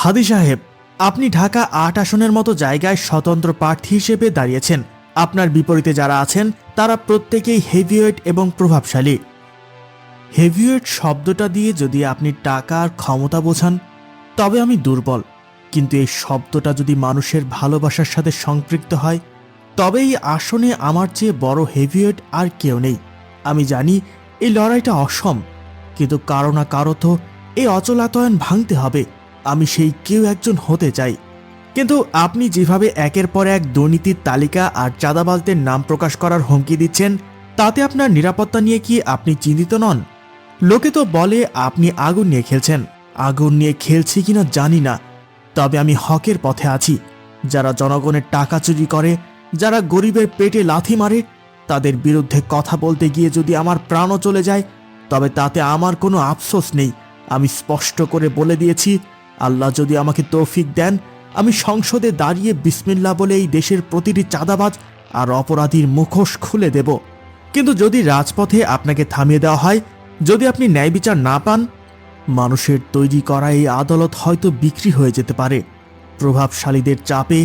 হাদি সাহেব, আপনি ঢাকা ৮ আসনের মতো জায়গায় স্বতন্ত্র প্রার্থী হিসেবে দাঁড়িয়েছেন। আপনার বিপরীতে যারা আছেন তারা প্রত্যেকেই হেভিওয়েট এবং প্রভাবশালী। হেভিওয়েট শব্দটা দিয়ে যদি আপনি টাকা আর ক্ষমতা বোঝান তবে আমি দুর্বল, কিন্তু এই শব্দটা যদি মানুষের ভালোবাসার সাথে সম্পৃক্ত হয় তবে এই আসনে আমার চেয়ে বড় হেভিওয়েট আর কেউ নেই। আমি জানি এই লড়াইটা অসম, কিন্তু কারো না কারো তো এই অচলাতয়ন ভাঙতে হবে। আমি সেই কেউ একজন হতে চাই। কিন্তু আপনি যেভাবে একের পর এক দুর্নীতির তালিকা আর চাঁদাবাজদের নাম প্রকাশ করার হুমকি দিচ্ছেন, তাতে আপনার নিরাপত্তা নিয়ে কি আপনি চিন্তিত নন? লোকে তো বলে আপনি আগুন নিয়ে খেলছেন। আগুন নিয়ে খেলছি কিনা জানি না, তবে আমি হকের পথে আছি। যারা জনগণের টাকা চুরি করে, যারা গরিবের পেটে লাথি মারে, তাদের বিরুদ্ধে কথা বলতে গিয়ে যদি আমার প্রাণও চলে যায় তবে তাতে আমার কোনো আফসোস নেই। আমি স্পষ্ট করে বলে দিয়েছি, আল্লাহ যদি আমাকে তৌফিক দেন আমি সংসদে দাঁড়িয়ে বিসমিল্লাহ বলে এই দেশের প্রতিটি চাঁদাবাজ আর অপরাধীর মুখোশ খুলে দেব। কিন্তু যদি রাজপথে আপনাকে থামিয়ে দেওয়া হয়, যদি আপনি ন্যায় বিচার না পান, মানুষের তৈরি করা এই আদালত হয়তো বিক্রি হয়ে যেতে পারে। প্রভাবশালীদের চাপে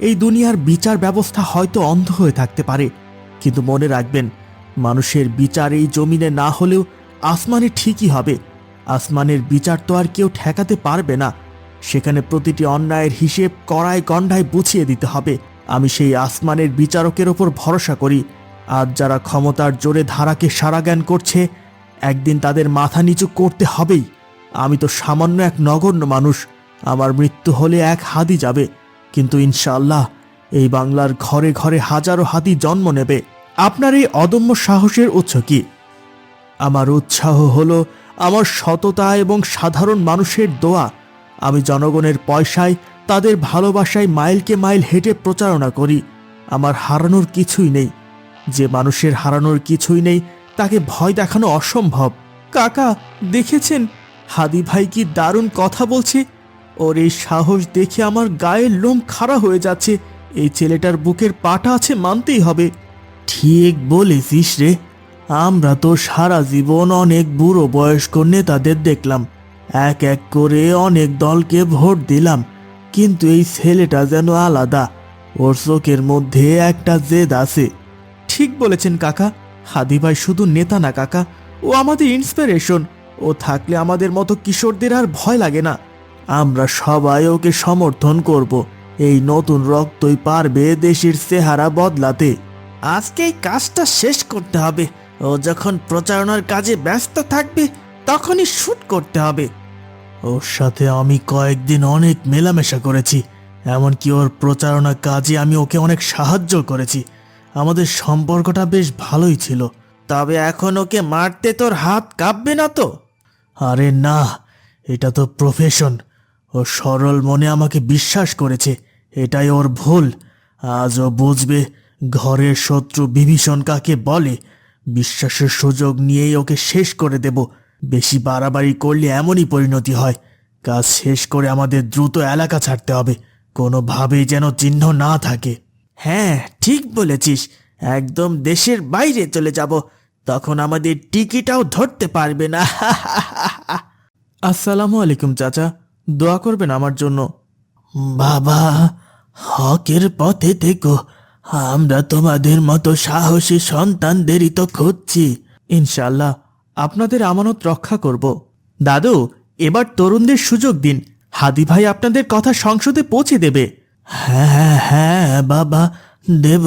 এই দুনিয়ার বিচার ব্যবস্থা হয়তো অন্ধ হয়ে থাকতে পারে, কিন্তু মনে রাখবেন, মানুষের বিচার এই জমিনে না হলেও আসমানে ঠিকই হবে। আসমানের বিচার তো আর কেউ ঠেকাতে পারবে না। সেখানে প্রতিটি অন্যায়ের হিসেব কড়ায় গণ্ডায় বুঝিয়ে দিতে হবে। আমি সেই আসমানের বিচারকের ওপর ভরসা করি। আজ যারা ক্ষমতার জোরে ধারাকে সারাজ্ঞান করছে, একদিন তাদের মাথা নিচু করতে হবেই। আমি তো সামান্য এক নগণ্য মানুষ। আমার মৃত্যু হলে এক হাদি যাবে, কিন্তু ইনশাআল্লাহ এই বাংলার ঘরে ঘরে হাজারো হাতি জন্ম নেবে। আপনার এই অদম্য সাহসের উৎস কি? আমার উৎসাহ হলো আমার সততা এবং সাধারণ মানুষের দোয়া। আমি জনগণের পয়সায়, তাদের ভালোবাসায় মাইলকে মাইল হেঁটে প্রচারণা করি। আমার হারানোর কিছুই নেই। যে মানুষের হারানোর কিছুই নেই তাকে ভয় দেখানো অসম্ভব। কাকা, দেখেছেন হাদি ভাই কি দারুণ কথা বলছে? ওর এই সাহস দেখে আমার গায়ের লোম খাড়া হয়ে যাচ্ছে। এই ছেলেটার বুকের পাটা আছে মানতেই হবে। ঠিক বলেছিস রে। আমরা তো সারা জীবন অনেক বুড়ো বয়স্ক নেতাদের দেখলাম, এক এক করে অনেক দলকে ভোট দিলাম, কিন্তু এই ছেলেটা যেন আলাদা। ওর চোখের মধ্যে একটা জেদ আছে। ঠিক বলেছেন কাকা। হাদি ভাই শুধু নেতা না কাকা, ও আমাদের ইন্সপিরেশন। ও থাকলে আমাদের মতো কিশোরদের আর ভয় লাগে না। আমরা সবাই ওকে সমর্থন করব। এই নতুন রক্তই পারবে দেশের চেহারা বদলাতে। আজকে এই কাজটা শেষ করতে হবে। ও যখন প্রচারণার কাজে ব্যস্ত থাকবে তখনই শুট করতে হবে। ওর সাথে আমি কয়েকদিন অনেক মেলামেশা করেছি, এমনকি ওর প্রচারণা কাজে আমি ওকে অনেক সাহায্য করেছি। আমাদের সম্পর্কটা বেশ ভালোই ছিল। তবে এখন ওকে মারতে তোর হাত কাঁপবে না তো? আরে না, এটা তো প্রফেশন। ও সরল মনে আমাকে বিশ্বাস করেছে, এটাই ওর ভুল। আজ ও বুঝবে ঘরের শত্রু বিভীষণ কাকে বলে। বিশ্বাসের সুযোগ নিয়েই ওকে শেষ করে দেব। বেশি বাড়াবাড়ি করলে এমনই পরিণতি হয়। কাজ শেষ করে আমাদের দ্রুত এলাকা ছাড়তে হবে, কোনোভাবেই যেন চিহ্ন না থাকে। হ্যাঁ, ঠিক বলেছিস। একদম দেশের বাইরে চলে যাব, তখন আমাদের টিকিটাও ধরতে পারবে না। আসসালামু আলাইকুম চাচা, দোয়া করবেন আমার জন্য। বাবা, হকের পথে থেকো। আমরা তোমাদের মতো সাহসী সন্তানদেরই তো খুঁজছি। ইনশাআল্লাহ আপনাদের আমানত রক্ষা করব। দাদু, এবার তরুণদের সুযোগ দিন। হাদি ভাই আপনাদের কথা সংসদে পৌঁছে দেবে। হ্যাঁ হ্যাঁ বাবা, দেব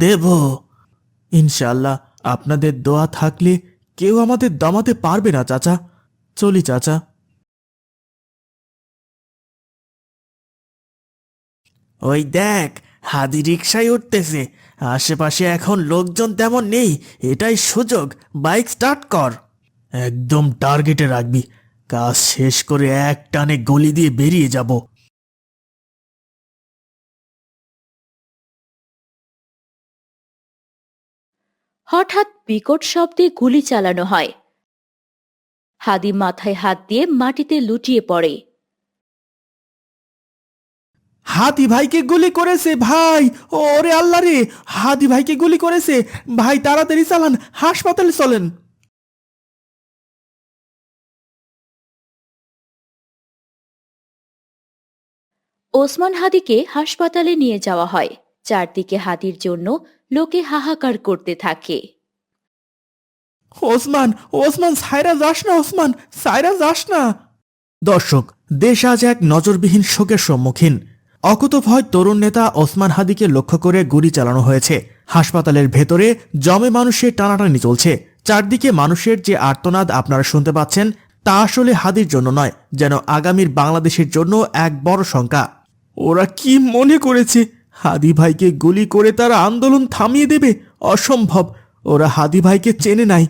দেব। ইনশাআল্লাহ আপনাদের দোয়া থাকলে কেউ আমাদের দমাতে পারবে না চাচা। চলি চাচা। ওই দেখ, হাদি রিকশায় উঠতেছে। আশেপাশে এখন লোকজন তেমন নেই, এটাই সুযোগ। বাইক স্টার্ট কর। একদম টার্গেটে রাখবি। কাজ শেষ করে এক টানে গলি দিয়ে বেরিয়ে যাব। হঠাৎ বিকট শব্দে গুলি চালানো হয়। হাদি মাথায় হাত দিয়ে মাটিতে লুটিয়ে পড়ে। হাদি ভাইকে গুলি করেছে ভাই! ওরে আল্লাহ রে, হাদি ভাইকে গুলি করেছে ভাই! তাড়াতাড়ি চালান, হাসপাতালে চলেন। ওসমান হাদিকে হাসপাতালে নিয়ে যাওয়া হয়। চারদিকে হাদির জন্য লোকে হাহাকার করতে থাকে। ওসমান, ওসমান, সাইরা যাস না, ওসমান, সাইরা যাস না। দর্শক, দেশ আজ এক নজরবিহীন শোকের সম্মুখীন। অকুতভয় তরুণ নেতা ওসমান হাদিকে লক্ষ্য করে গুলি চালানো হয়েছে। হাসপাতালের ভেতরে জমে মানুষের টানাটানি চলছে। চারদিকে মানুষের যে আর্তনাদ আপনারা শুনতে পাচ্ছেন, তা আসলে হাদির জন্য নয়, যেন আগামীর বাংলাদেশের জন্য এক বড় শঙ্কা। ওরা কি মনে করেছে হাদি ভাইকে গুলি করে তারা আন্দোলন থামিয়ে দেবে? অসম্ভব। ওরা হাদি ভাইকে চেনে নাই।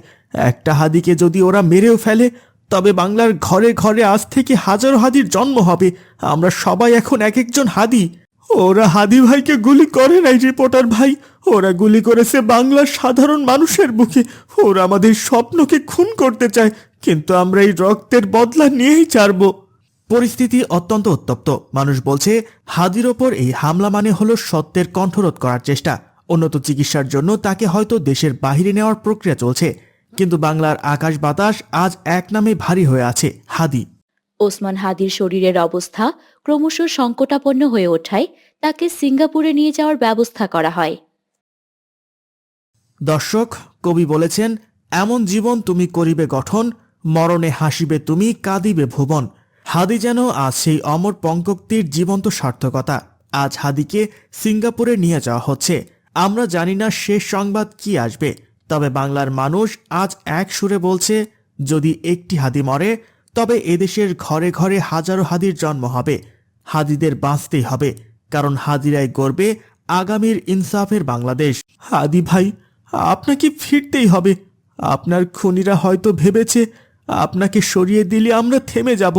একটা হাদিকে যদি ওরা মেরেও ফেলে, তবে বাংলার ঘরে ঘরে আজ থেকে হাজারো হাদির জন্ম হবে। আমরা সবাই এখন এক একজন হাদি। ওরা হাদি ভাইকে গুলি করে নাই রিপোর্টার ভাই, ওরা গুলি করেছে বাংলার সাধারণ মানুষের বুকে। ওরা আমাদের স্বপ্নকে খুন করতে চায়, কিন্তু আমরা এই রক্তের বদলা নিয়েই ছাড়ব। পরিস্থিতি অত্যন্ত উত্তপ্ত। মানুষ বলছে হাদির ওপর এই হামলা মানে হলো সত্যের কণ্ঠরোধ করার চেষ্টা। উন্নত চিকিৎসার জন্য তাকে হয়তো দেশের বাহিরে নেওয়ার প্রক্রিয়া চলছে, কিন্তু বাংলার আকাশ বাতাস আজ এক নামে ভারী হয়ে আছে, হাদি। ওসমান হাদির শরীরের অবস্থা ক্রমশ সংকটাপন্ন হয়ে ওঠায় তাকে সিঙ্গাপুরে নিয়ে যাওয়ার ব্যবস্থা করা হয়। দর্শক, কবি বলেছেন, এমন জীবন তুমি করিবে গঠন, মরণে হাসিবে তুমি, কাঁদিবে ভুবন। হাদি যেন আজ সেই অমর পঙ্কক্তির জীবন্ত সার্থকতা। আজ হাদিকে সিঙ্গাপুরে নিয়ে যাওয়া হচ্ছে। আমরা জানি না শেষ সংবাদ কি আসবে, তবে বাংলার মানুষ আজ এক সুরে বলছে, যদি একটি হাদি মরে, তবে এদেশের ঘরে ঘরে হাজারো হাদির জন্ম হবে। হাদিদের বাঁচতেই হবে, কারণ হাদিরাই গড়বে আগামীর ইনসাফের বাংলাদেশ। হাদি ভাই, আপনাকে ফিরতেই হবে। আপনার খুনিরা হয়তো ভেবেছে আপনাকে সরিয়ে দিলে আমরা থেমে যাব,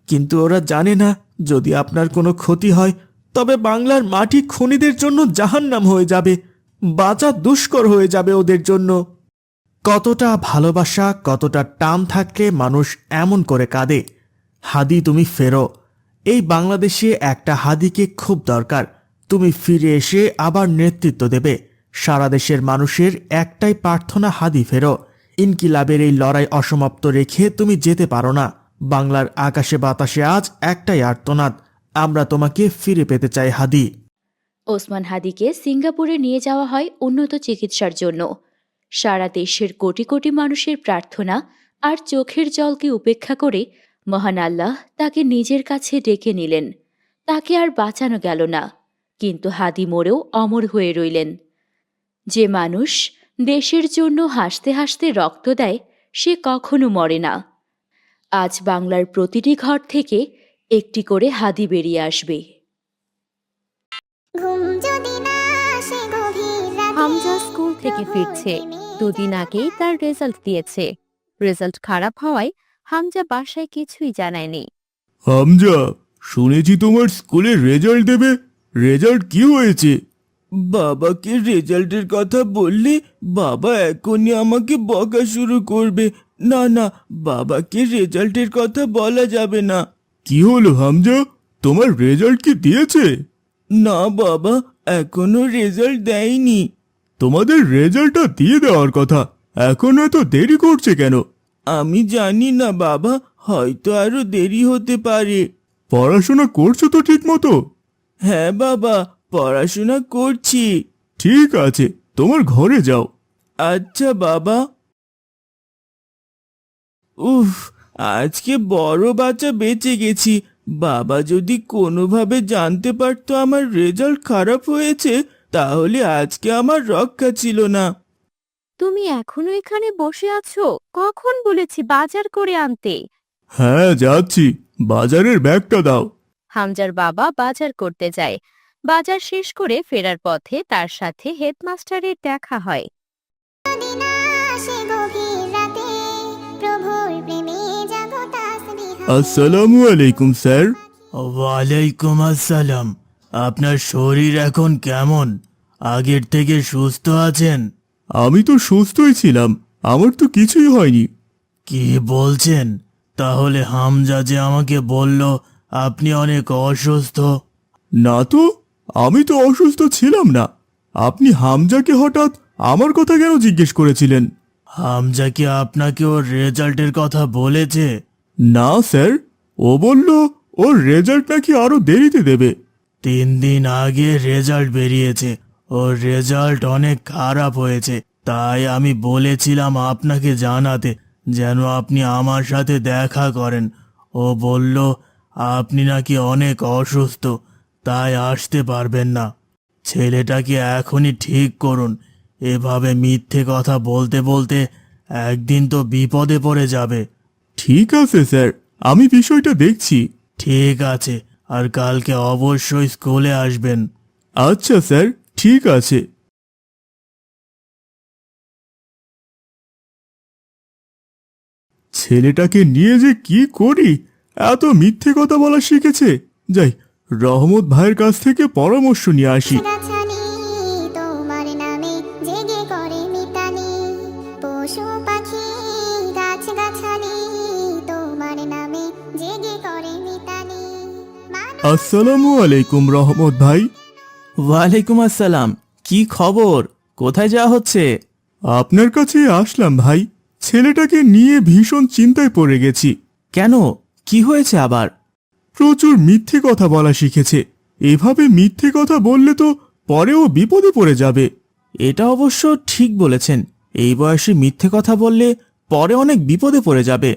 কিন্তু ওরা জানে না, যদি আপনার কোনো ক্ষতি হয়, তবে বাংলার মাটি খুনিদের জন্য জাহান্নাম হয়ে যাবে। বাঁচা দুষ্কর হয়ে যাবে ওদের জন্য। কতটা ভালোবাসা, কতটা টান থাকলে মানুষ এমন করে কাঁদে। হাদি, তুমি ফেরো। এই বাংলাদেশে একটা হাদিকে খুব দরকার। তুমি ফিরে এসে আবার নেতৃত্ব দেবে। সারা দেশের মানুষের একটাই প্রার্থনা, হাদি ফেরো। ইনকিলাবের এই লড়াই অসমাপ্ত রেখে তুমি যেতে পারো না। বাংলার আকাশে বাতাসে আজ একটাই আর্তনাদ, আমরা তোমাকে ফিরে পেতে চাই হাদি। ওসমান হাদিকে সিঙ্গাপুরে নিয়ে যাওয়া হয় উন্নত চিকিৎসার জন্য। সারা দেশের কোটি কোটি মানুষের প্রার্থনা আর চোখের জলকে উপেক্ষা করে মহান আল্লাহ তাকে নিজের কাছে ডেকে নিলেন। তাকে আর বাঁচানো গেল না, কিন্তু হাদি মরেও অমর হয়ে রইলেন। যে মানুষ দেশের জন্য হাসতে হাসতে রক্ত দেয়, সে কখনো মরে না। আজ বাংলার প্রতিটি ঘর থেকে একটি করে হাদি বেরিয়ে আসবে। হামজা স্কুল থেকে ফিরছে। দুদিন আগেই তার রেজাল্ট দিয়েছে। রেজাল্ট খারাপ হওয়ায় হামজা বাসায় কিছুই জানায়নি। হামজা, শুনেছি তোমার স্কুলে রেজাল্ট দেবে। রেজাল্ট কি হয়েছে? বাবাকে রেজাল্টের কথা বললে বাবা এখনই আমাকে বকা শুরু করবে। না না, বাবাকে রেজাল্টের কথা বলা যাবে না। কি হলো হামজা, তোমার রেজাল্ট কি দিয়েছে? না বাবা, এখনো রেজাল্ট দেয়নি। তোমাদের রেজাল্টটা দিয়ে দেওয়ার কথা, এখন এত দেরি করছে কেন? আমি জানি না বাবা, হয়তো আরো দেরি হতে পারে। পড়াশোনা করছো তো ঠিক মতো? হ্যাঁ বাবা, পড়াশোনা করছি। ঠিক আছে, তোমার ঘরে যাও। আচ্ছা বাবা। উফ, আজকে বড় বাচ্চা বেঁচে গেছি। বাবা যদি কোনোভাবে জানতে পারতো আমার রেজাল্ট খারাপ হয়েছে, তাহলে আজকে আমার রক্ষা ছিল না। তুমি এখনো এখানে বসে আছো? কখন বলেছি বাজার করে আনতে? হ্যাঁ যাচ্ছি, বাজারের ব্যাগটা দাও। হামজার বাবা বাজার করতে যায়। বাজার শেষ করে ফেরার পথে তার সাথে হেডমাস্টারের দেখা হয়। আসসালামু আলাইকুম স্যার। ওয়ালাইকুম আসসালাম। আপনার শরীর এখন কেমন? আগের থেকে সুস্থ আছেন? আমি তো সুস্থই ছিলাম, আমার তো কিছুই হয়নি। কি বলছেন? তাহলে হামজা যে আমাকে বলল আপনি অনেক অসুস্থ। না তো, আমি তো অসুস্থ ছিলাম না। আপনি হামজাকে হঠাৎ আমার কথা কেন জিজ্ঞেস করেছিলেন? হামজা কি আপনাকে ওর রেজাল্টের কথা বলেছে? না স্যার, ও বলল ওর রেজাল্ট নাকি আরো দেরিতে দেবে। 3 দিন আগে রেজাল্ট বেরিয়েছে, ওর রেজাল্ট অনেক খারাপ হয়েছে। তাই আমি বলেছিলাম আপনাকে জানাতে, যেন আপনি আমার সাথে দেখা করেন। ও বলল আপনি নাকি অনেক অসুস্থ, তাই আসতে পারবেন না। ছেলেটাকে এখনই ঠিক করুন। এভাবে মিথ্যে কথা বলতে বলতে একদিন তো বিপদে পড়ে যাবে। ঠিক আছে স্যার, আমি বিষয়টা দেখছি। ঠিক আছে, আর কালকে অবশ্যই স্কুলে আসবেন। আচ্ছা স্যার, ঠিক আছে। ছেলেটাকে নিয়ে যে কি করি, এত মিথ্যে কথা বলা শিখেছে। যাই, রহমত ভাইয়ের কাছ থেকে পরামর্শ নিয়ে আসি। গাছগাছালি তোমার নামে জেগে করে মিতালি, পশু পাখি গাছগাছালি তোমার নামে জেগে করে মিতালি। আসসালামু আলাইকুম রহমত ভাই। ওয়ালাইকুম আসসালাম। কি খবর? কোথায় যাওয়া হচ্ছে? আপনার কাছে আসলাম ভাই। ছেলেটাকে নিয়ে ভীষণ চিন্তায় পড়ে গেছি। কেন, কি হয়েছে আবার? প্রচুর মিথ্যে কথা বলা শিখেছে। এভাবে মিথ্যে কথা বললে তো পরেও বিপদে পড়ে যাবে। এটা অবশ্য ঠিক বলেছেন। এই বয়সে মিথ্যে কথা বললে পরে অনেক বিপদে পড়ে যাবে।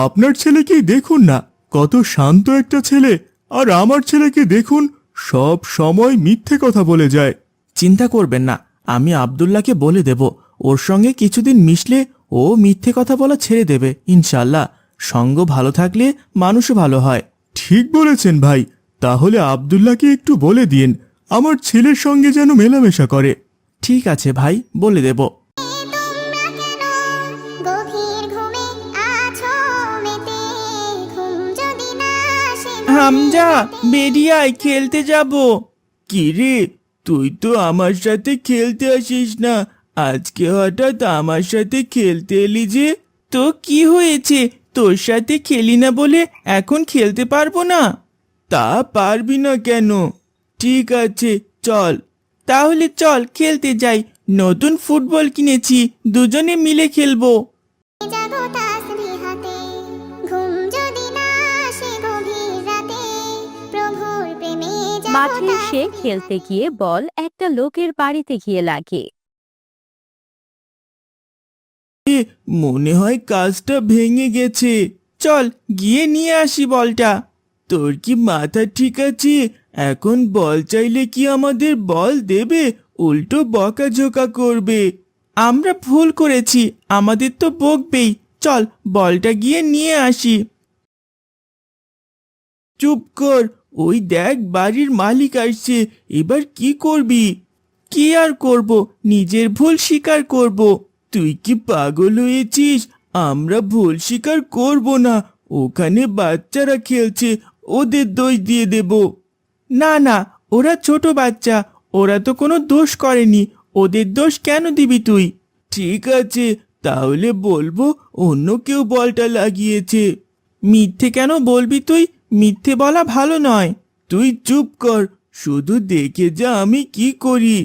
আপনার ছেলেকেই দেখুন না, কত শান্ত একটা ছেলে। আর আমার ছেলেকে দেখুন, সব সময় মিথ্যে কথা বলে যায়। চিন্তা করবেন না, আমি আব্দুল্লাহকে বলে দেব। ওর সঙ্গে কিছুদিন মিশলে ও মিথ্যে কথা বলা ছেড়ে দেবে ইনশাল্লাহ। সঙ্গ ভালো থাকলে মানুষও ভালো হয়। ঠিক বলেছেন ভাই। তাহলে আব্দুল্লাহকে একটু বলে দিন আমার ছেলের সঙ্গে যেন মেলামেশা করে। ঠিক আছে ভাই, বলে দেব। তোমরা কেন গভীর ঘুমে আছো মেতে, ঘুম যদি না আসে হামজা, বেরিয়ে আয়, খেলতে যাব। কি রে, তুই তো আমার সাথে খেলতে আসিস না, আজকে হঠাৎ আমার সাথে খেলতে এলি যে? তো কি হয়েছে? তোর সাথে খেলি না বলে এখন খেলতে পারবো না? তা পারবি না কেন? ঠিক আছে চল, তাহলে চল খেলতে যাই। নতুন ফুটবল কিনেছি, দুজনে মিলে খেলবো। জাগো তাসবিহ হাতে, ঘুম যদি না আসে গভীর রাতে, প্রভুর প্রেমে জাগো মাঠে সে খেলতে গিয়ে বল একটা লোকের বাড়িতে গিয়ে লাগে। মনে হয় কাজটা ভেঙে গেছে। চল গিয়ে নিয়ে আসি বলটা। তোর কি মাথা ঠিক আছে? এখন বল চাইলে কি আমাদের বল দেবে? উল্টো বকাঝোকা করবে। আমরা ভুল করেছি, আমাদের তো বকবেই। চল বলটা গিয়ে নিয়ে আসি। চুপ কর, ওই দেখ বাড়ির মালিক আসছে। এবার কি করবি? কি আর করব, নিজের ভুল স্বীকার করব। তুই কি পাগল হয়েছিস? আমরা ভুল স্বীকার করব না। ওখানে বাচ্চারা খেলছে, ওদের দোষ দিয়ে দেব। না না, ওরা ছোট বাচ্চা, ওরা তো কোনো দোষ করেনি। ওদের দোষ কেন দিবি তুই? ঠিক আছে, তাহলে বলবো অন্য কেউ বলটা লাগিয়েছে। মিথ্যে কেন বলবি তুই? মিথ্যে বলা ভালো নয়। তুই চুপ কর, শুধু দেখে যা আমি কি করি।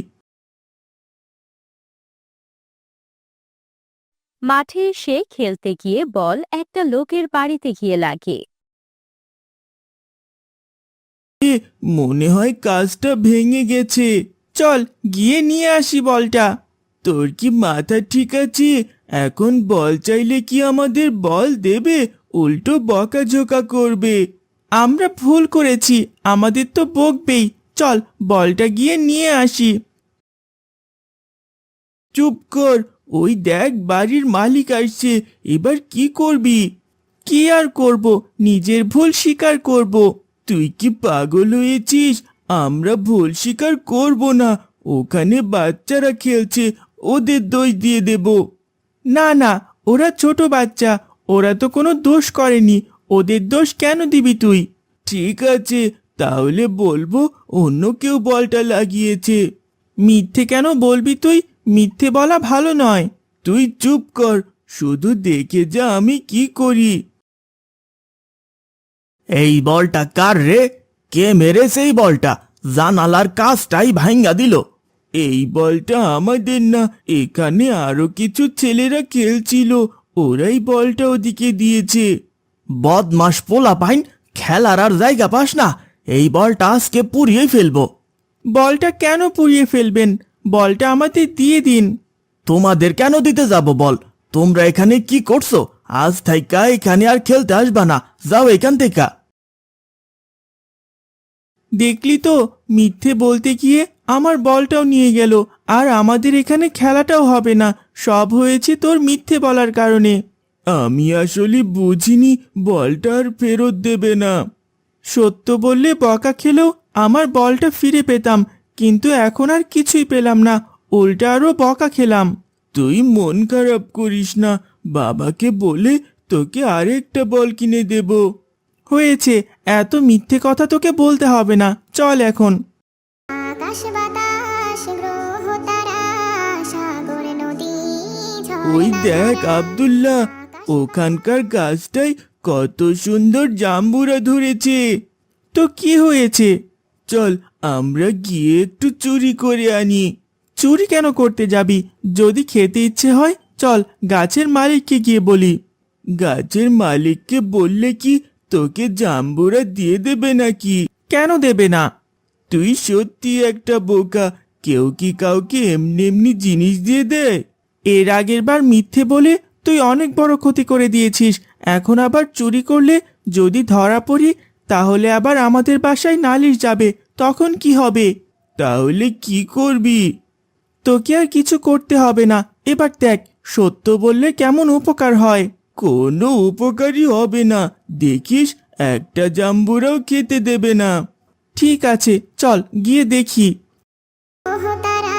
মাঠে সে খেলতে গিয়ে বল একটা লোকের বাড়িতে গিয়ে লাগে। মনে হয় কাজটা ভেঙে গেছে। চল গিয়ে নিয়ে আসি বলটা। তোর কি মাথা ঠিক আছে? এখন বল চাইলে কি আমাদের বল দেবে? উল্টো বকাঝোকা করবে। আমরা ভুল করেছি, আমাদের তো বকবেই। চল বলটা গিয়ে নিয়ে আসি। চুপ কর, ওই দেখ বাড়ির মালিক আসছে। এবার কি করবি? কি আর করব, নিজের ভুল স্বীকার করব। তুই কি পাগল হয়েছিস? আমরা ভুল স্বীকার করব না। ওখানে বাচ্চারা খেলছে, ওদের দোষ দিয়ে দেব। না না, ওরা ছোট বাচ্চা, ওরা তো কোনো দোষ করেনি। ওদের দোষ কেন দিবি তুই? ঠিক আছে, তাহলে বলবো অন্য কেউ বলটা লাগিয়েছে। মিথ্যে কেন বলবি তুই? মিথ্যে বলা ভালো নয়। তুই চুপ কর, শুধু দেখে যা আমি কি করি। এই বলটা কার রে? কে মেরেছে এই বলটা? জানালার কাজটাই ভাঙ্গা দিল। এই বলটা আমাদের না, এখানে আরো কিছু ছেলেরা খেলছিল, ওরাই বলটা ওদিকে দিয়েছে। বদমাস পোলা পাইন, খেলার আর জায়গা পাস না। এই বলটা আজকে পুড়িয়ে ফেলবো। বলটা কেন পুড়িয়ে ফেলবেন? বলটা আমাদের দিয়ে দিন। তোমাদের কেন দিতে যাব বল? তোমরা এখানে কি করছো? আজ থাইকা এখানে আর খেলতে আসবা না, যাও এখান থেকে। দেখলি তো, মিথ্যে বলতে গিয়ে আমার বলটাও নিয়ে গেল, আর আমাদের এখানে খেলাটাও হবে না। সব হয়েছে তোর মিথ্যে বলার কারণে। আমি আসলে বুঝিনি বলটা আর ফেরত দেবে না। সত্য বললে বকা খেলেও আমার বলটা ফিরে পেতাম, কিন্তু এখন আর কিছুই পেলাম না, উল্টা আরো বকা খেলাম। তুই মন খারাপ করিস না, বাবাকে বলে তোকে আরেকটা বল কিনে দেব। হয়েছে, এত মিথ্যে কথা তোকে বলতে হবে না, চল এখন। আকাশ বাতাস গ্রহ তারা সাগর নদী ওই দেখ আব্দুল্লাহ, ওখানকার গাছটায় কত সুন্দর জাম্বুরা ধরেছে। তো কি হয়েছে? চল আমরা গিয়ে একটু চুরি করে আনি। চুরি কেন করতে যাবি? যদি খেতে ইচ্ছে হয় চল গাছের মালিককে গিয়ে বলি। গাছের মালিককে বললে কি তোকে জাম্বুরা দিয়ে দেবে নাকি? কেন দেবে না? তুই সত্যি একটা বোকা, কেউ কি কাউকে এমনি এমনি জিনিস দিয়ে দেয়? এর আগের বার মিথ্যে বলে তুই অনেক বড় ক্ষতি করে দিয়েছিস, এখন আবার চুরি করলে যদি ধরা পড়ি তাহলে আবার আমাদের বাসায় নালিশ যাবে, তখন কি হবে? তাহলে কি করবি? তোকে আর কিছু করতে হবে না, এবার দেখ সত্য বললে কেমন উপকার হয়। কোনো উপকারই হবে না, দেখিস একটা জাম্বুরাও খেতে দেবে না। ঠিক আছে চল গিয়ে দেখি। তারা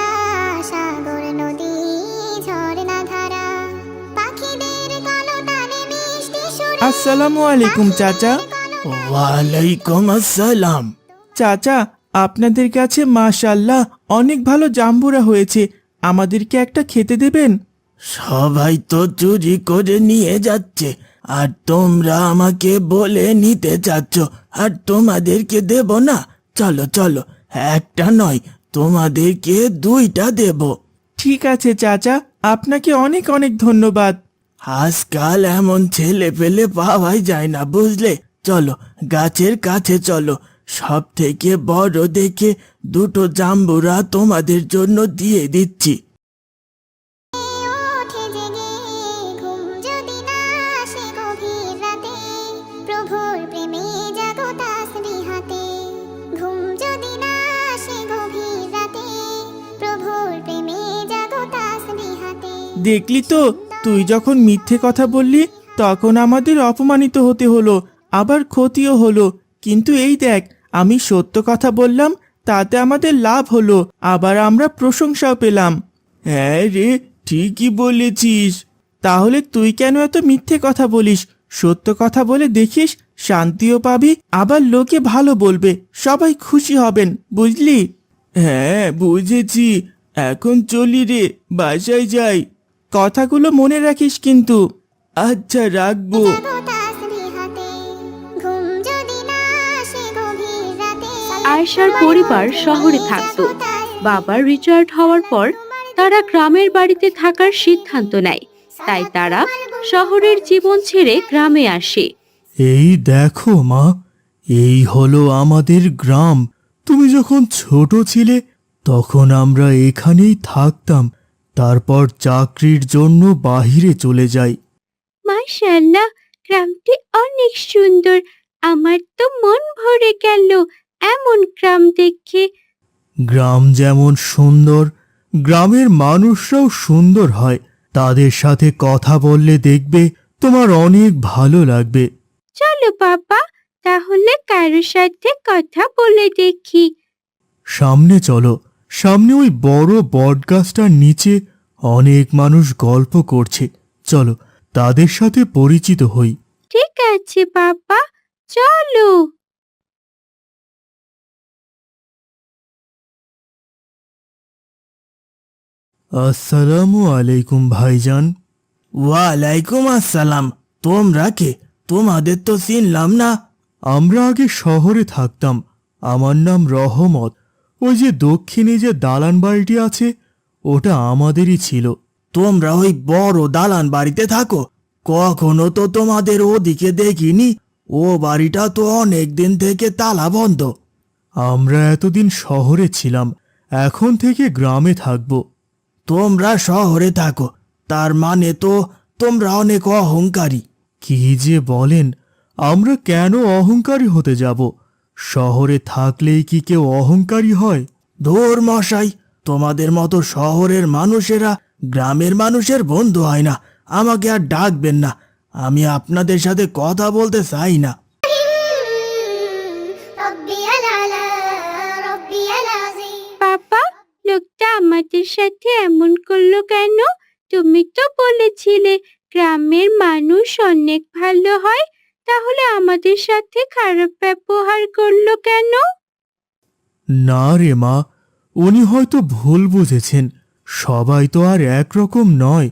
সাগর নদী ঝর্ণা ধারা পাখিদের কলতানে মিষ্টি সুরে আসসালামু আলাইকুম চাচা। ওয়ালাইকুম আসসালাম। চাচা, আপনাদের কাছে মাশাআল্লাহ অনেক ভালো জাম্বুরা হয়েছে, আমাদেরকে একটা খেতে দেবেন? সবাই তো চুরি করে নিয়ে যাচ্ছে, আর তোমরা আমাকে বলে নিতে চাচ্ছ, আর তোমাদেরকে দেব না? চলো চলো, একটা নয় তোমাদেরকে দুইটা দেব। ঠিক আছে চাচা, আপনাকে অনেক অনেক ধন্যবাদ। আজকাল এমন ছেলে পেলে পাওয়াই যায় না, বুঝলে? চলো গাছের কাছে চলো, সব থেকে বড় দেখে দুটো জাম্বুরা তোমাদের জন্য দিয়ে দিচ্ছি। ওঠে জেগে ঘুম যদি না আসে গভীর রাতে প্রভুর প্রেমে জাগো তাসবিহাতে ঘুম যদি না আসে গভীর রাতে প্রভুর প্রেমে জাগো তাসবিহাতে। দেখলি তো, তুই যখন মিথ্যে কথা বললি তখন আমাদের অপমানিত হতে হলো, আবার ক্ষতিও হলো, কিন্তু এই দেখ আমি সত্য কথা বললাম, তাতে আমাদের লাভ হলো, আবার আমরা প্রশংসাও পেলাম। হ্যাঁ রে, ঠিকই বলেছিস। তাহলে তুই কেন এত মিথ্যে কথা বলিস? সত্য কথা বলে দেখিস, শান্তিও পাবি, আবার লোকে ভালো বলবে, সবাই খুশি হবেন, বুঝলি? হ্যাঁ বুঝেছি, এখন চলি রে, বাসায় যাই। কথাগুলো মনে রাখিস কিন্তু। আচ্ছা রাখবো। জাগো তাসবিহাতে ঘুম যদি না আসে গভীর রাতে। আয়েশার পরিবার শহরে থাকতো। বাবার রিটায়ার্ড হওয়ার পর তারা গ্রামের বাড়িতে থাকার সিদ্ধান্ত নেয়, তাই তারা শহরের জীবন ছেড়ে গ্রামে আসে। এই দেখো মা, এই হলো আমাদের গ্রাম। তুমি যখন ছোট ছিলে তখন আমরা এখানেই থাকতাম, তারপর চাকরির জন্য বাহিরে চলে যাই। মাশাআল্লাহ, গ্রামটি অনেক সুন্দর, আমার তো মন ভরে গেল এমন গ্রাম দেখে। গ্রাম যেমন সুন্দর, গ্রামের মানুষরাও সুন্দর হয়। তাদের সাথে কথা বললে দেখবে তোমার অনেক ভালো লাগবে। চলো বাবা, তাহলে কারোর সাথে কথা বলে দেখি। সামনে চলো, সামনে ওই বড় বটগাছটার নিচে অনেক মানুষ গল্প করছে, চলো তাদের সাথে পরিচিত হই। ঠিক আছে বাবা, চলো। আসসালামু আলাইকুম ভাইজান। ওয়ালাইকুম আসসালাম। তোমরা কে? তোমাদের তো চিনলাম না। আমরা আগে শহরে থাকতাম, আমার নাম রহমত। ওই যে দক্ষিণে যে দালান বাড়িটি আছে ওটা আমাদেরই ছিল। তোমরা ওই বড় দালান বাড়িতে থাকো? কখনো তো তোমাদের ওদিকে দেখিনি, ও বাড়িটা তো অনেক দিন থেকে তালা বন্ধ। আমরা এতদিন শহরে ছিলাম, এখন থেকে গ্রামে থাকব। তোমরা শহরে থাকো, তার মানে তো তোমরা অনেক অহংকারী। কি যে বলেন, আমরা কেন অহংকারী হতে যাব? শহরে থাকলেই কি কেউ অহংকারী হয়? ধুর মশাই, তোমাদের মতো শহরের মানুষেরা গ্রামের মানুষের বন্ধু হয় না। আমাকে আর ডাকবেন না, আমি আপনাদের সাথে কথা বলতে চাই না। ربي العلا ربي العظيم বাবা, লোকটা আমাদের সাথে এমন করলো কেন? তুমি তো বলেছিলে গ্রামের মানুষ অনেক ভালো হয়, তাহলে আমাদের সাথে খারাপ ব্যবহার করলো কেন? না রে মা, উনি হয়তো ভুল বুঝেছেন। সবাই তো আর একরকম নয়।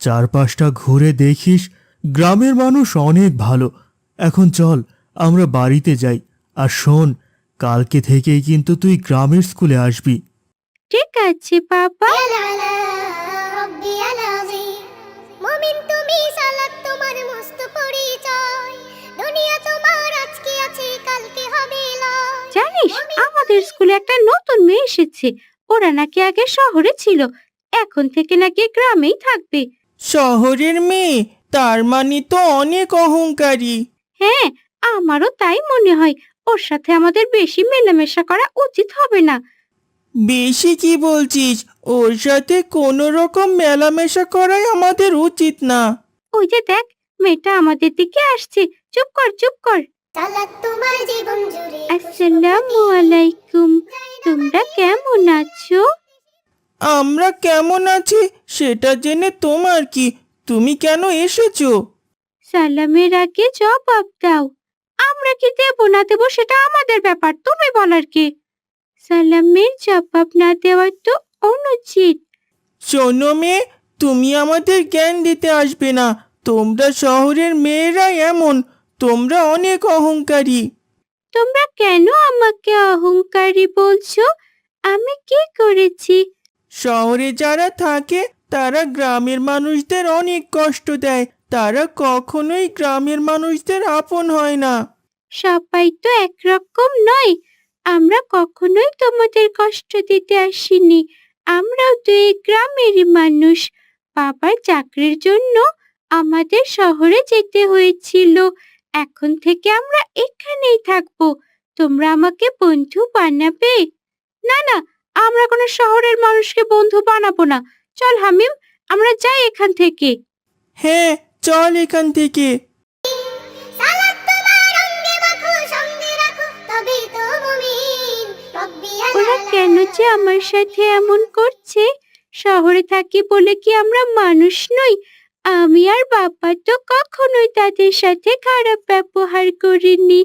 চারপাশটা ঘুরে দেখিস, গ্রামের মানুষ অনেক ভালো। এখন চল, আমরা বাড়িতে যাই। আর শোন, কালকে থেকেই কিন্তু তুই গ্রামের স্কুলে আসবি। ঠিক আছে বাবা। العلا ربي العظيم মুমিন তুমি সালাত তোমার মস্ত পরিচয় দুনিয়া তোমার আজকে আছে কালকে হবে লয় জানিস, আমাদের স্কুলে একটা নতুন মেয়ে এসেছে। ওরা নাকি আগে শহরে ছিল, এখন থেকে নাকি গ্রামেই থাকবে। শহরের মেয়ে, তার মানে তো অনেক অহংকারী। হ্যাঁ, আমারও তাই মনে হয়। ওর সাথে আমাদের বেশি মেলামেশা করা উচিত হবে না। বেশি কি বলছিস? ওর সাথে কোনো রকম মেলামেশা করাই আমাদের উচিত না। ওই যে দেখ, মেয়েটা আমাদের দিকে আসছে। চুপ কর, চুপ কর। সালাত তোমার জীবন জুড়ে আসসালামু আলাইকুম। তোমরা কেমন আছো? আমরা কেমন আছি সেটা জেনে তোমার কি? তুমি কেন এসেছো? সালামের আগে জবাব দাও। আমরা কি দেব না দেব সেটা আমাদের ব্যাপার, তুমি বলার কি? সালামের জবাব না দেওয়া তো অনুচিত। শোনো মেয়ে, তুমি আমাদের জ্ঞান দিতে আসবে না। তোমরা শহরের মেয়েরা এমন, তোমরা অনেক অহংকারী। তোমরা কেন আমাকে অহংকারী বলছো? আমি কি করেছি? শহরে যারা থাকে তারা গ্রামের মানুষদের অনেক কষ্ট দেয়। তারা কখনোই গ্রামের মানুষদের আপন হয় না। সবাই তো একরকম নয়। আমরা কখনোই তোমাদের কষ্ট দিতে আসিনি। আমরাও তো এই গ্রামেরই মানুষ। বাবার চাকরির জন্য আমাদের শহরে যেতে হয়েছিল। এখন থেকে আমরা এখানেই থাকবো। তোমরা আমাকে বন্ধু বানাবে? না না, আমরা কোনো শহরের মানুষকে বন্ধু বানাবো না। চল হামিম, আমরা যাই এখান থেকে। হ্যাঁ, চল এখান থেকে। সালাত তোমার অঙ্গে মাখো সঙ্গে রাখো তবেই তো মুমিন রব্বি ওরা আলা কেন যে আমার সাথে এমন করছে? শহরে থাকি বলে কি আমরা মানুষ নই? আমি আর বাবা তো কখনোই তাদের সাথে খারাপ ব্যবহার করিনি।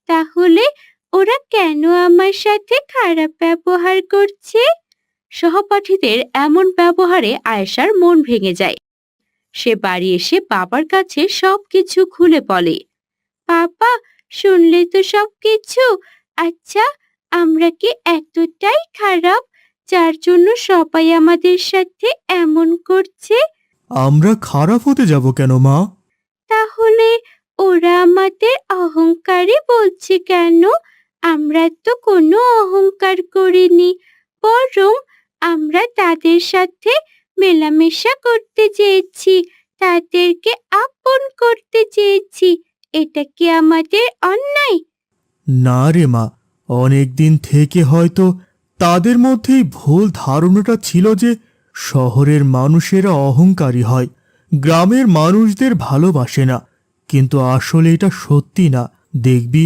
তাহলে ওরা কেন আমার সাথে খারাপ ব্যবহার করছে? সহপাঠীদের এমন ব্যবহারে আয়েশার মন ভেঙে যায়। সে বাড়ি এসে বাবার কাছে সবকিছু খুলে বলে। বাবা, শুনলে তো সবকিছু? আচ্ছা, আমরা কি এতটাই খারাপ যার জন্য সবাই আমাদের সাথে এমন করছে? আমরা খারাপ হতে যাব কেন মা? তাহলে ওরা আমাদের অহংকারী বলছে কেন? আমরা তো কোনো অহংকার করিনি, বরং আমরা তাদের সাথে মেলামেশা করতে চেয়েছি, তাদেরকে আপন করতে চেয়েছি। এটা কি আমাদের অন্যায়? না রে মা, অনেক দিন থেকে হয়তো তাদের মধ্যেই ভুল ধারণাটা ছিল যে শহরের মানুষেরা অহংকারী হয়, গ্রামের মানুষদের ভালোবাসে না। কিন্তু আসলে এটা সত্যি না। দেখবি,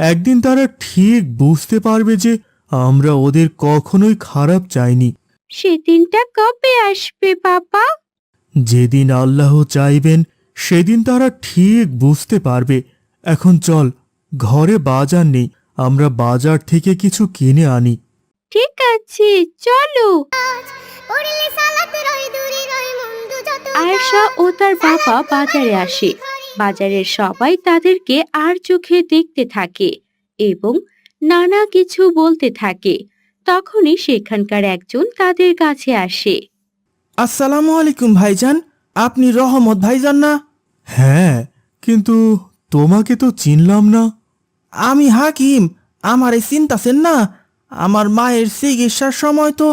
একদিন তারা ঠিক বুঝতে পারবে যে আমরা ওদের কখনোই খারাপ চাইনি। সেদিনটা কবে আসবে বাবা? যেদিন আল্লাহ চাইবেন সেদিন তারা ঠিক বুঝতে পারবে। এখন চল, ঘরে বাজার নেই, আমরা বাজার থেকে কিছু কিনে আনি। ঠিক আছে, চলো। পড়লে সালাত রয় দূরে রয় মন্দ যত আয়েশা ও তার বাবা বাজারে আসে। বাজারের সবাই তাদেরকে আর চোখে দেখতে থাকে এবং নানা কিছু বলতে থাকে। তখনই সেখানকার একজন তাদের কাছে আসে। আসসালামু আলাইকুম ভাইজান, আপনি রহমত ভাইজান না? হ্যাঁ, কিন্তু তোমাকে তো চিনলাম না। আমি হাকিম, আমার এই চিন্তাছেন না, আমার মায়ের চিকিৎসার সময় তো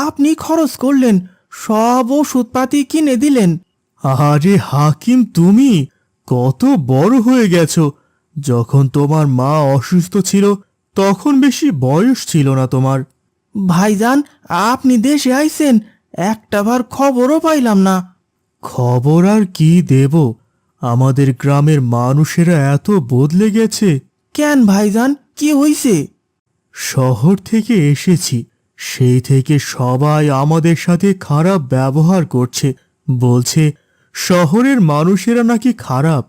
আপনি খরচ করলেন, সব ওষুধপাতি কিনে দিলেন। আরে হাকিম, তুমি কত বড় হয়ে গেছো। যখন তোমার মা অসুস্থ ছিল তখন বেশি বয়স ছিল না তোমার। ভাইজান, আপনি দেশে আইছেন, একটাবার খবরও পাইলাম না। খবর আর কি দেব, আমাদের গ্রামের মানুষেরা এত বদলে গেছে। কেন ভাইজান, কি হইছে? শহর থেকে এসেছি, সেই থেকে সবাই আমাদের সাথে খারাপ ব্যবহার করছে। বলছে শহরের মানুষেরা নাকি খারাপ।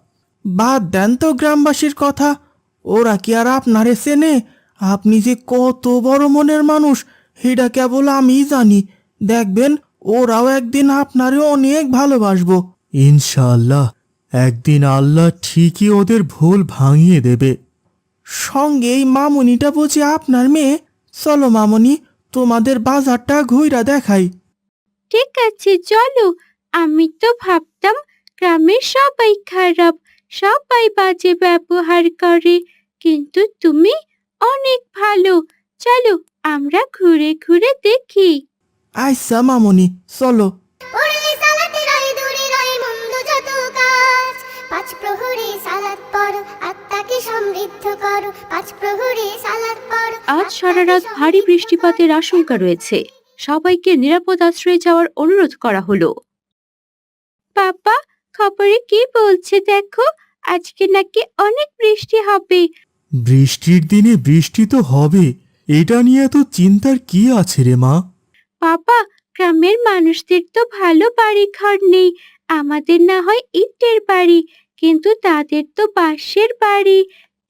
বাদ দেন তো গ্রামবাসীর কথা, ওরা কি আর আপনারে চেনে? আপনি যে কত বড় মনের মানুষ এটা কেবল আমিই জানি। দেখবেন ওরাও একদিন আপনারে অনেক ভালোবাসবো। ইনশাআল্লাহ, একদিন আল্লাহ ঠিকই ওদের ভুল ভাঙিয়ে দেবে। সঙ্গে এই মামুনিটা বুঝি আপনার মেয়ে? চলো মামুনি, তোমাদের বাজারটা ঘুইরা দেখাই। ঠিক আছে, চলো। আমি তো ভাবতাম গ্রামের সবাই খারাপ, সবাই বাজে ব্যবহার করে, কিন্তু তুমি অনেক ভালো। চলো আমরা ঘুরে ঘুরে দেখি। আচ্ছা মামুনি, চলো। পড়লে সালাতে রয় দূরে রয় মন্দ যত কাজ। পাঁচ প্রহরে সালাত পড়ো, আত্মাকে সমৃদ্ধ করো। পাঁচ প্রহরে সালাত পড়ো। আজ সারা রাত ভারী বৃষ্টিপাতের আশঙ্কা রয়েছে। সবাইকে নিরাপদ আশ্রয়ে যাওয়ার অনুরোধ করা হলো। বাবা, খবরে কি বলছে দেখো, আজকে নাকি অনেক বৃষ্টি হবে। বৃষ্টির দিনে বৃষ্টি তো হবে, এটা নিয়ে এত চিন্তার কি আছে রে মা? বাবা, গ্রামের মানুষদের তো ভালো বাড়ি ঘর নেই। আমাদের না হয় ইটের বাড়ি, কিন্তু তাদের তো বাঁশের বাড়ি,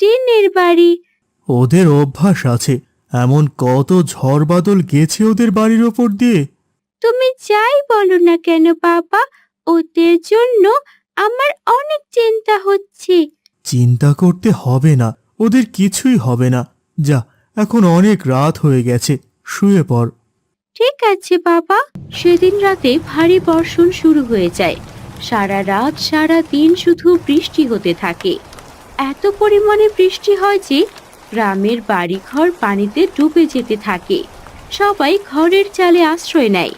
টিনের বাড়ি। ওদের অভ্যাস আছে, এমন কত ঝড় বাদল গেছে ওদের বাড়ির ওপর দিয়ে। তুমি যাই বলো না কেন বাবা, ওদের জন্য আমার অনেক চিন্তা হচ্ছে। চিন্তা করতে হবে না, ওদের কিছুই হবে না। যা, এখন অনেক রাত হয়ে গেছে, শুয়ে পড়। ঠিক আছে বাবা। সেদিন রাতে ভারী বর্ষণ শুরু হয়ে যায়। সারা রাত সারা দিন শুধু বৃষ্টি হতে থাকে। এত পরিমাণে বৃষ্টি হয় যে গ্রামের বাড়িঘর পানিতে ডুবে যেতে থাকে। সবাই ঘরের চালে আশ্রয় নেয়।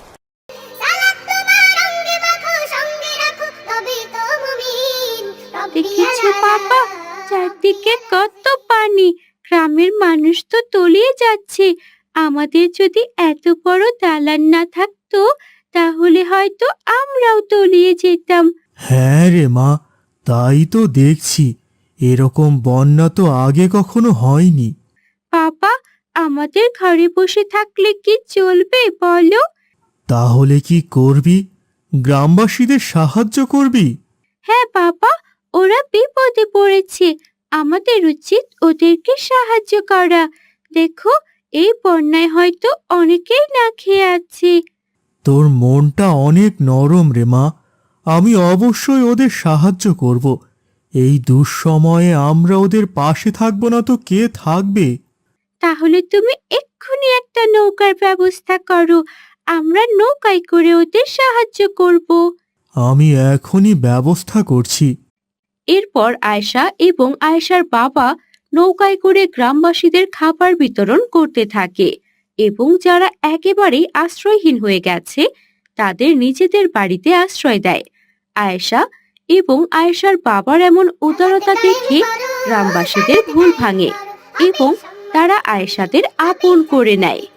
সালাত তোমার অঙ্গে মাখো, সঙ্গে রাখো, তবেই তো মুমিন। রব্বি দেখেছো আলা। বাবা, চারদিকে কত পানি, গ্রামের মানুষ তো তলিয়ে যাচ্ছে। আমাদের যদি এত বড় দালান না থাকতো, তাহলে হয়তো আমরাও তলিয়ে যেতাম। হ্যাঁ রে মা, তাই তো দেখছি, এরকম বন্যা তো আগে কখনো হয়নি। বাবা, আমাদের ঘরে বসে থাকলে কি চলবে বলো? তাহলে কি করবি? গ্রামবাসীদের সাহায্য করবি? হ্যাঁ বাবা, ওরা বিপদে পড়েছে, আমাদের উচিত ওদেরকে সাহায্য করা। দেখো, এই বন্যায় হয়তো অনেকেই না খেয়ে আছে। তোর মনটা অনেক নরম রে মা, আমি অবশ্যই ওদের সাহায্য করব। এই দুঃসময়ে আমরা ওদের পাশে থাকবো না তো কে থাকবে? তাহলে তুমি এক্ষুনি একটা নৌকার ব্যবস্থা করো, আমরা নৌকায় করে ওদের সাহায্য করব। আমি এখনই ব্যবস্থা করছি। এরপর আয়েশা এবং আয়েশার বাবা নৌকায় করে গ্রামবাসীদের খাবার বিতরণ করতে থাকে এবং যারা একেবারেই আশ্রয়হীন হয়ে গেছে তাদের নিজেদের বাড়িতে আশ্রয় দেয়। আয়েশা এবং আয়েশার বাবার এমন উদারতা দেখে গ্রামবাসীদের ভুল ভাঙে এবং তারা আয়েশাদের আপন করে নেয়।